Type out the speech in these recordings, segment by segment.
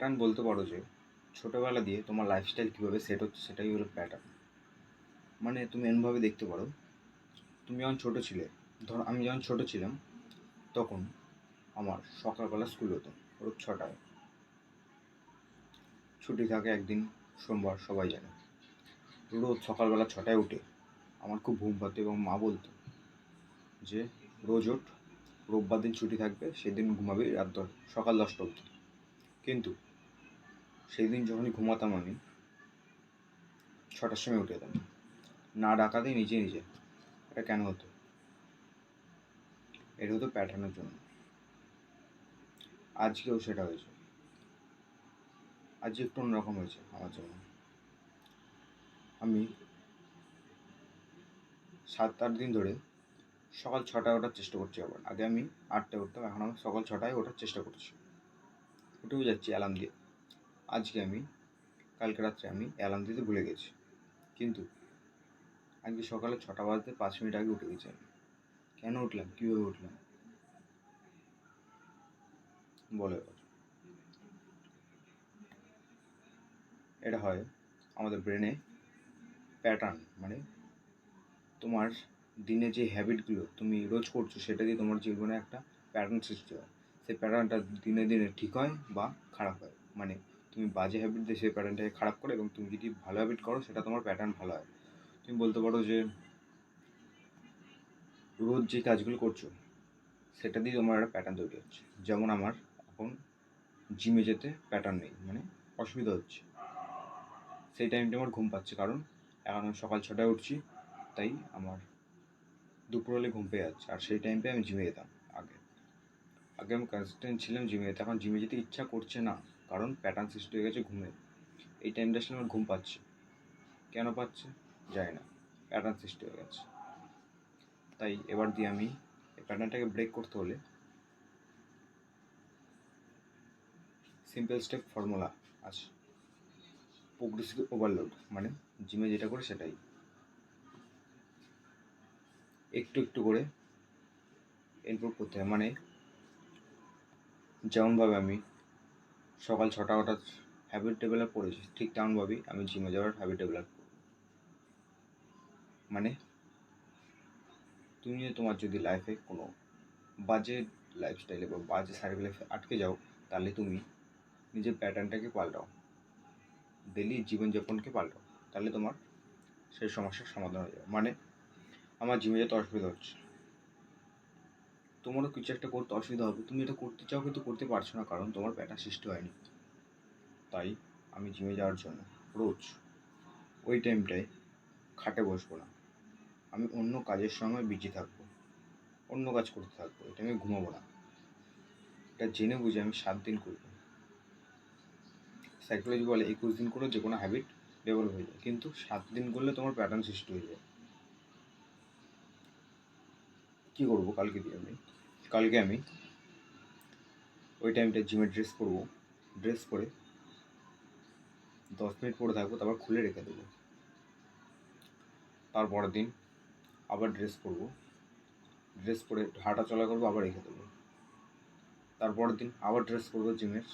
Pattern বলতে পারো যে ছোটোবেলা দিয়ে তোমার লাইফস্টাইল কীভাবে সেট হচ্ছে সেটাই হলো প্যাটার্ন। মানে তুমি এমনভাবে দেখতে পারো, তুমি যখন ছোটো ছিলে, ধরো আমি যখন ছোটো ছিলাম তখন আমার সকালবেলা স্কুল হতো রোজ 6টায়। ছুটি থাকে একদিন সোমবার, সবাই জানে। রোজ সকালবেলা 6টায় উঠে আমার খুব ঘুম পাতো এবং মা বলতো যে রোজ ওঠ, রোববার দিন ছুটি থাকবে, সেদিন ঘুমাবি সকাল 10টা অবধি। কিন্তু সেই দিন যখনই ঘুমাতাম আমি 6টার সময় উঠে যেতাম, না ডাকাতেই নিজে নিজে। এটা কেন হতো? এটা হতো প্যাটার্নের জন্য। আজকেও সেটা হয়েছে, আজ একটু অন্যরকম হয়েছে আমার জন্য। আমি 7-8 দিন ধরে সকাল 6টায় ওঠার চেষ্টা করছি। আবার আগে আমি 8টায় উঠতাম, এখন আমি সকাল 6টায় ওঠার চেষ্টা করছি। উঠেও যাচ্ছি অ্যালার্ম দিয়ে। কালকে রাত্রে আমি অ্যালার্ম দিতে ভুলে গেছি, কিন্তু আজকে সকালে 6টা বাজতে 5 মিনিট আগে উঠে গেছি আমি। কেন উঠলাম, কীভাবে উঠলাম বলে? এটা হয় আমাদের ব্রেনে প্যাটার্ন, মানে তোমার দিনে যে হ্যাবিটগুলো তুমি রোজ করছো সেটা দিয়ে তোমার জীবনে একটা প্যাটার্ন সৃষ্টি হয়। সেই প্যাটার্নটা দিনে দিনে ঠিক হয় বা খারাপ হয়। মানে তুমি বাজে হ্যাবিট দিয়ে সেই প্যাটার্নটাকে খারাপ করো, এবং তুমি যদি ভালো হ্যাবিট করো সেটা তোমার প্যাটার্ন ভালো হয়। তুমি বলতে পারো যে রোজ যে কাজগুলো করছো সেটা দিয়ে তোমার একটা প্যাটার্ন তৈরি হচ্ছে। যেমন আমার এখন জিমে যেতে প্যাটার্ন নেই, মানে অসুবিধা হচ্ছে। সেই টাইমটা আমার ঘুম পাচ্ছে, কারণ এখন আমি সকাল 6টায় উঠছি, তাই আমার দুপুর হলে ঘুম পেয়ে যাচ্ছে। আর সেই টাইমটায় আমি জিমে যেতাম আগে। আমি কনসিস্টেন্ট ছিলাম জিমে যেতে, এখন জিমে যেতে ইচ্ছা করছে না, কারণ প্যাটার্ন সৃষ্টি হয়ে গেছে ঘুমে। এই টাইমটা আসলে আমার ঘুম পাচ্ছে, কেন পাচ্ছে জানি না, প্যাটার্ন সৃষ্টি হয়ে গেছে। তাই এবার দিয়ে আমি এই প্যাটার্নটাকে ব্রেক করতে হলে সিম্পল স্টেপ ফর্মুলা আছে। প্রোগ্রেসিভ ওভারলোড, মানে জিমে যেটা করে সেটাই একটু একটু করে ইমপ্রুভ করতে হয়। মানে যেমনভাবে আমি সকাল 6টা ওঠার হ্যাবিট ডেভেলপ করেছি, ঠিক তেমনভাবেই আমি জিমে যাওয়ার হ্যাবিট ডেভেলপ করব। মানে তুমি তোমার যদি লাইফে কোনো বাজে লাইফস্টাইলে বা বাজে সার্কেল লাইফে আটকে যাও, তাহলে তুমি নিজের প্যাটার্নটাকে পাল্টাও, ডেলি জীবনযাপনকে পাল্টাও, তাহলে তোমার সেই সমস্যার সমাধান হয়ে যাবে। মানে আমার জিমে যেতে অসুবিধা হচ্ছে, তোমারও কিছু একটা করতে অসুবিধা হবে, তুমি এটা করতে চাও কিন্তু করতে পারছো না, কারণ তোমার প্যাটার্ন সৃষ্টি হয়নি। তাই আমি জিমে যাওয়ার জন্য রোজ ওই টাইমটায় খাটে বসবো না, আমি অন্য কাজের সঙ্গে বিজি থাকবো, অন্য কাজ করতে থাকবো। এটা আমি ঘুমাবো না। এটা জেনে বুঝে আমি 7 দিন করবো। সাইকোলজি বলে 21 দিন করে যে কোনো হ্যাবিট ডেভেলপ হয়ে যায়, কিন্তু 7 দিন করলে তোমার প্যাটার্ন সৃষ্টি হয়ে যায়। কী করবো কালকে আমি ওই টাইমটা জিমের ড্রেস পরবো, ড্রেস পরে 10 মিনিট পরে থাকবো, তারপর খুলে রেখে দেবো। তারপরের দিন আবার ড্রেস পরবো, ড্রেস পরে হাঁটা চলা করবো, আবার রেখে দেবো। তারপরের দিন আবার ড্রেস পরবো জিমের,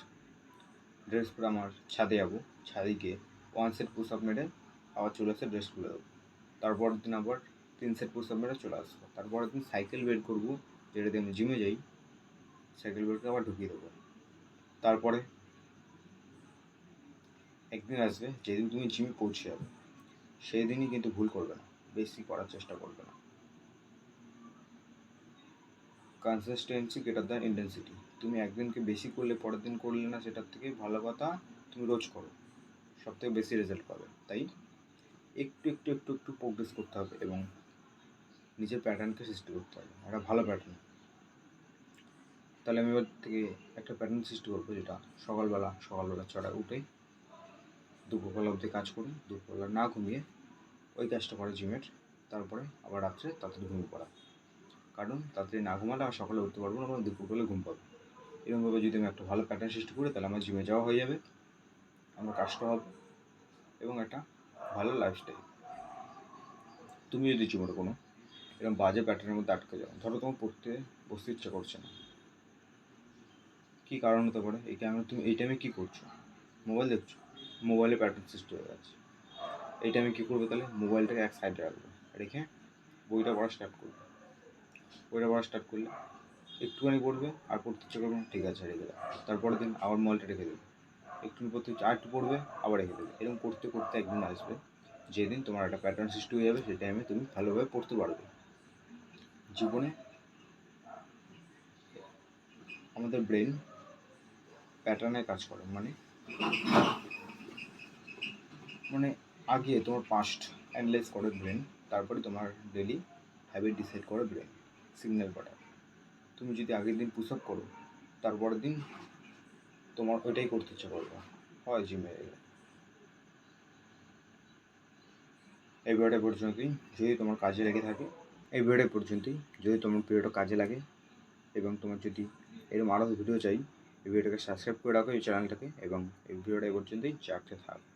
ড্রেস পরে আমার ছাদে যাবো, ছাদে গিয়ে 1 সেট পুশ আপ মেরে আবার চলে আসে ড্রেস খুলে দেবো। তারপরের দিন আবার 3 সেট পুশ আপ মেরে চলে আসবো। তারপরের দিন সাইকেল বের করবো, যেটা দিয়ে আমি জিমে যাই, সাইকেল বেরকে আবার ঢুকিয়ে দেবো। তারপরে একদিন আসবে যেদিন তুমি জিমে পৌঁছে যাবে, সেই দিনই কিন্তু ভুল করবে না, বেশি করার চেষ্টা করবে না। Consistency greater than intensity. তুমি একদিনকে বেশি করলে পরের দিন করলে না, সেটার থেকে ভালো কথা তুমি রোজ করো, সব থেকে বেশি রেজাল্ট পাবে। তাই একটু একটু একটু একটু প্রোগ্রেস করতে হবে এবং নিজের প্যাটার্নকে সৃষ্টি করতে হবে, একটা ভালো প্যাটার্ন। তাহলে আমি এবার থেকে একটা প্যাটার্ন সৃষ্টি করবো, যেটা সকালবেলা 6টায় উঠে দুপুরবেলা অবধি কাজ করি, দুপুরবেলা না ঘুমিয়ে ওই কাজটা করে জিমের, তারপরে আবার রাত্রে তাড়াতাড়ি ঘুমিয়ে পড়া। কারণ তাড়াতাড়ি না ঘুমালে আমি সকালে উঠতে পারবো না, এবং দুপুরবেলা ঘুম পাবো। এরকমভাবে যদি আমি একটা ভালো প্যাটার্ন সৃষ্টি করি, তাহলে আমার জিমে যাওয়া হয়ে যাবে, আমার কাজটা হবে, এবং একটা ভালো লাইফস্টাইল। তুমি যদি জীবনে কোনো এরকম বাজে প্যাটার্নের মধ্যে আটকে যাও, ধরো তোমার পড়তে বসতে ইচ্ছা করছে না, কী কারণ হতে পারে? তুমি এই টাইমে কী করছো? মোবাইল দেখছো, মোবাইলে প্যাটার্ন সৃষ্টি হয়ে গেছে। এই টাইমে কী করবে তাহলে? মোবাইলটাকে এক সাইডে রাখবে, রেখে বইটা পড়া স্টার্ট করবে। বইটা পড়া স্টার্ট করলে একটুখানি পড়বে, আর পড়তে ইচ্ছে করবে না, ঠিক আছে রেখে দেবে। তারপরের দিন আবার মোবাইলটা রেখে দেবে, একটুখানি পড়তে ইচ্ছে, আর একটু পড়বে, আবার রেখে দেবে। এরকম করতে করতে একদিন আসবে যেদিন তোমার একটা প্যাটার্ন সৃষ্টি হয়ে যাবে, সেই টাইমে তুমি ভালোভাবে পড়তে পারবে। জীবনে আমাদের ব্রেন প্যাটার্নে কাজ করে, মানে আগে তোমার পাস্ট অ্যানালাইজ করে ব্রেন, তারপরে তোমার ডেলি হ্যাবিট ডিসাইড করে ব্রেন, সিগন্যাল পাঠায়। তুমি যদি আগের দিন পুশ আপ করো, তারপরের দিন তোমার ওইটাই করতে ইচ্ছে করবে, হয় জিমে গেলে। এই ভিডিওটা পর্যন্তই, যদি তোমার কাজে লেগে থাকে, এই ভিডিওটা পর্যন্তই যদি তোমার ভিডিওটা কাজে লাগে এবং তোমার যদি এরকম আরও ভিডিও চাই, এই ভিডিওটাকে সাবস্ক্রাইব করে রাখো এই চ্যানেলটাকে, এবং এই ভিডিওটা পর্যন্তই রাখতে থাকো।